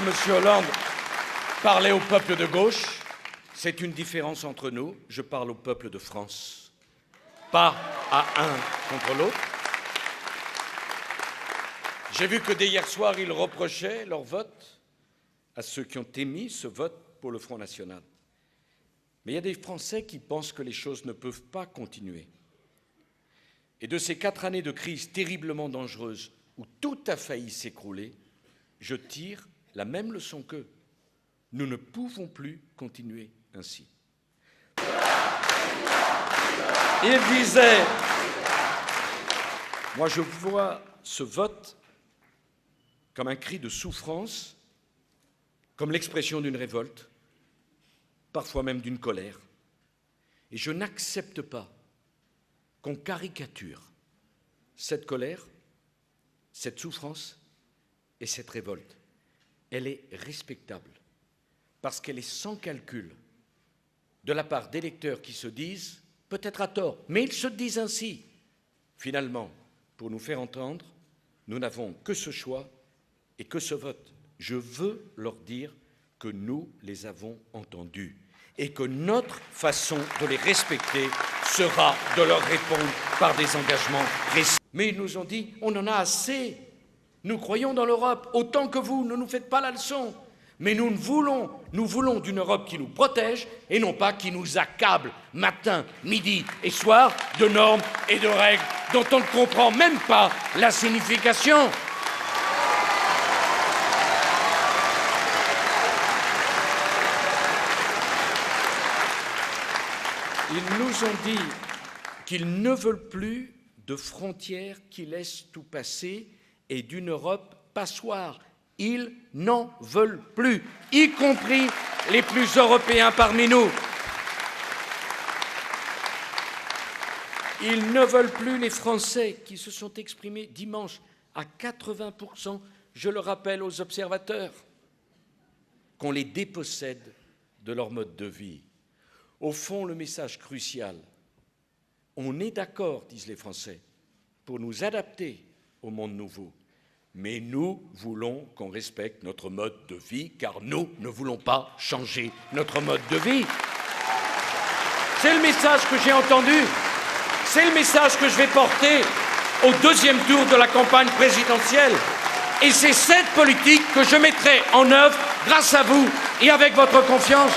M. Hollande parlait au peuple de gauche. C'est une différence entre nous. Je parle au peuple de France, pas à un contre l'autre. J'ai vu que dès hier soir, ils reprochaient leur vote à ceux qui ont émis ce vote pour le Front National. Mais il y a des Français qui pensent que les choses ne peuvent pas continuer. Et de ces 4 années de crise terriblement dangereuses où tout a failli s'écrouler, je tire la même leçon qu'eux. Nous ne pouvons plus continuer ainsi. Il disait, moi je vois ce vote comme un cri de souffrance, comme l'expression d'une révolte, parfois même d'une colère. Et je n'accepte pas qu'on caricature cette colère, cette souffrance et cette révolte. Elle est respectable parce qu'elle est sans calcul de la part d'électeurs qui se disent, peut-être à tort, mais ils se disent ainsi. Finalement, pour nous faire entendre, nous n'avons que ce choix et que ce vote. Je veux leur dire que nous les avons entendus et que notre façon de les respecter sera de leur répondre par des engagements précis. Mais ils nous ont dit, on en a assez. Nous croyons dans l'Europe, autant que vous, ne nous faites pas la leçon. Mais nous voulons d'une Europe qui nous protège et non pas qui nous accable matin, midi et soir de normes et de règles dont on ne comprend même pas la signification. Ils nous ont dit qu'ils ne veulent plus de frontières qui laissent tout passer et d'une Europe passoire. Ils n'en veulent plus, y compris les plus européens parmi nous. Ils ne veulent plus les Français qui se sont exprimés dimanche à 80%, je le rappelle aux observateurs, qu'on les dépossède de leur mode de vie. Au fond, le message crucial, on est d'accord, disent les Français, pour nous adapter au monde nouveau. Mais nous voulons qu'on respecte notre mode de vie, car nous ne voulons pas changer notre mode de vie. C'est le message que j'ai entendu. C'est le message que je vais porter au 2e tour de la campagne présidentielle. Et c'est cette politique que je mettrai en œuvre grâce à vous et avec votre confiance.